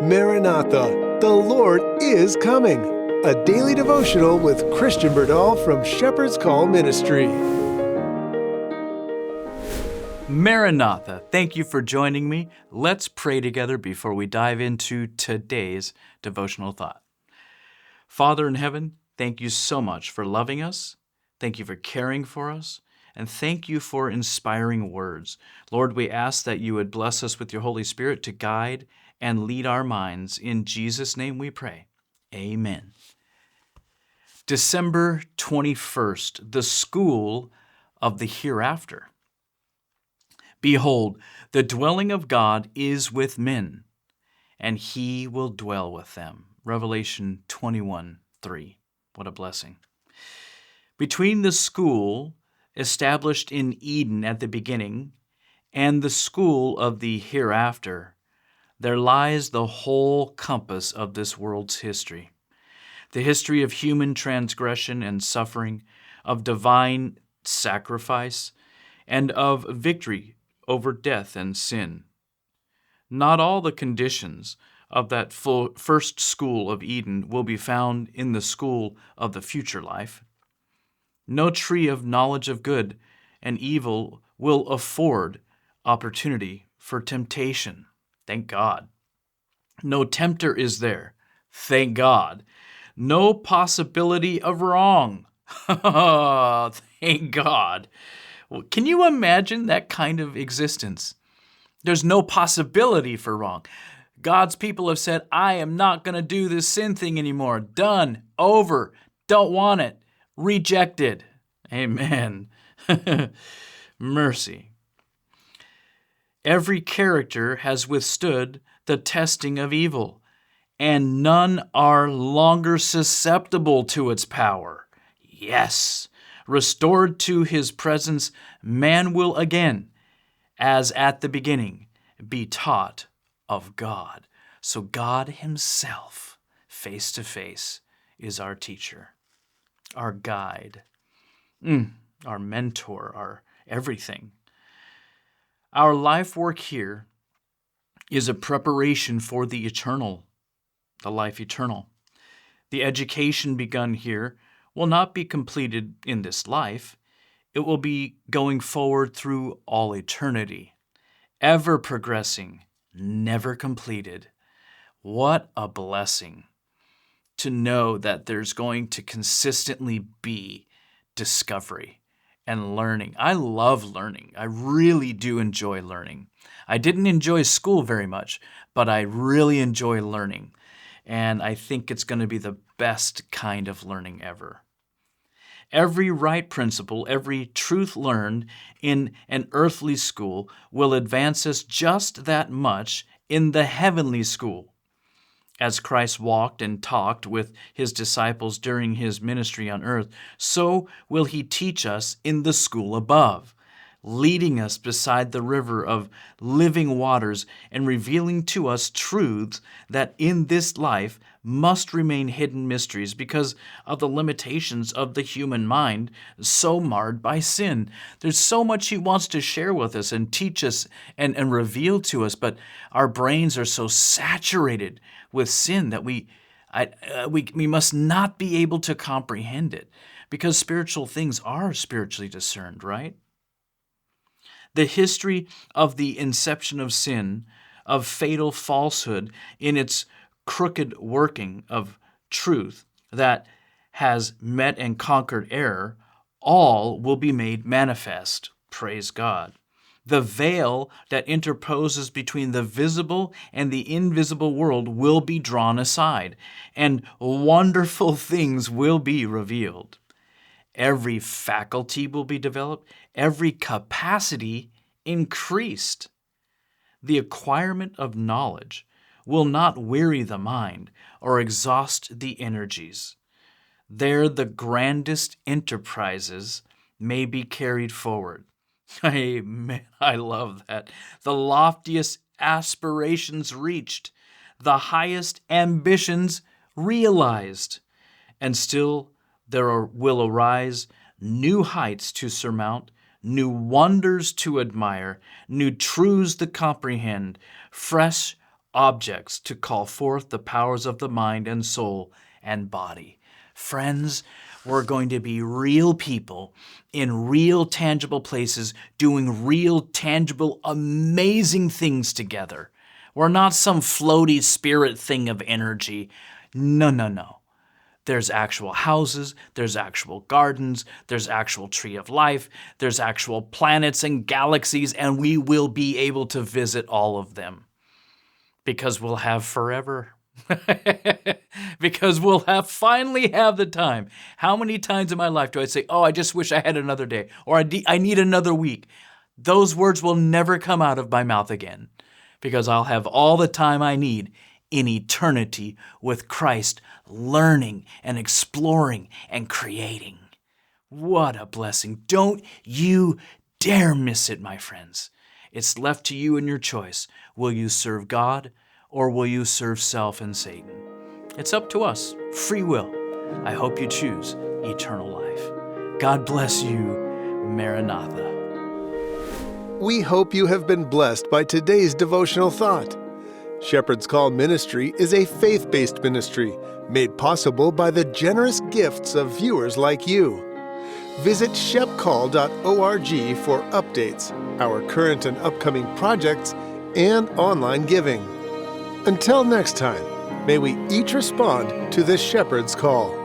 Maranatha, the Lord is coming. A daily devotional with Christian Burdall from Shepherd's Call Ministry. Maranatha, thank you for joining me. Let's pray together before we dive into today's devotional thought. Father in heaven, thank you so much for loving us. Thank you for caring for us. And thank you for inspiring words. Lord, we ask that you would bless us with your Holy Spirit to guide and lead our minds. In Jesus' name we pray. Amen. December 21st, the school of the hereafter. Behold, the dwelling of God is with men, and he will dwell with them. Revelation 21:3. What a blessing. Between the school established in Eden at the beginning and the school of the hereafter, there lies the whole compass of this world's history. The history of human transgression and suffering, of divine sacrifice, and of victory over death and sin. Not all the conditions of that first school of Eden will be found in the school of the future life. No tree of knowledge of good and evil will afford opportunity for temptation. Thank God. No tempter is there. Thank God. No possibility of wrong. Thank God. Well, can you imagine that kind of existence? There's no possibility for wrong. God's people have said, I am not going to do this sin thing anymore. Done. Over. Don't want it. Rejected. Amen. Mercy. Every character has withstood the testing of evil, and none are longer susceptible to its power. Yes, restored to his presence, man will again, as at the beginning, be taught of God. So God himself, face to face, is our teacher, our guide, our mentor, our everything. Our life work here is a preparation for the eternal, the life eternal. The education begun here will not be completed in this life. It will be going forward through all eternity, ever progressing, never completed. What a blessing to know that there's going to consistently be discovery and learning. I love learning. I really do enjoy learning. I didn't enjoy school very much, but I really enjoy learning. And I think it's going to be the best kind of learning ever. Every right principle, every truth learned in an earthly school will advance us just that much in the heavenly school. As Christ walked and talked with his disciples during his ministry on earth, so will he teach us in the school above, leading us beside the river of living waters and revealing to us truths that in this life must remain hidden mysteries because of the limitations of the human mind so marred by sin. There's so much he wants to share with us and teach us and reveal to us, but our brains are so saturated with sin that we must not be able to comprehend it because spiritual things are spiritually discerned, right? The history of the inception of sin, of fatal falsehood in its crooked working of truth that has met and conquered error, all will be made manifest. Praise God. The veil that interposes between the visible and the invisible world will be drawn aside, and wonderful things will be revealed. Every faculty will be developed, every capacity increased. The acquirement of knowledge will not weary the mind or exhaust the energies. There the grandest enterprises may be carried forward. Amen. I love that. The loftiest aspirations reached, the highest ambitions realized, and still there will arise new heights to surmount, new wonders to admire, new truths to comprehend, fresh objects to call forth the powers of the mind and soul and body. Friends, we're going to be real people in real tangible places doing real tangible amazing things together. We're not some floaty spirit thing of energy. No, no, no. There's actual houses, there's actual gardens, there's actual tree of life, there's actual planets and galaxies, and we will be able to visit all of them because we'll have forever. Because we'll finally have the time. How many times in my life do I say, oh, I just wish I had another day, or I need another week? Those words will never come out of my mouth again because I'll have all the time I need in eternity with Christ, learning and exploring and creating. What a blessing. Don't you dare miss it, my friends. It's left to you and your choice. Will you serve God or will you serve self and Satan? It's up to us. Free will. I hope you choose eternal life. God bless you. Maranatha. We hope you have been blessed by today's devotional thought. Shepherd's Call Ministry is a faith-based ministry made possible by the generous gifts of viewers like you. Visit shepcall.org for updates, our current and upcoming projects, and online giving. Until next time, may we each respond to the Shepherd's Call.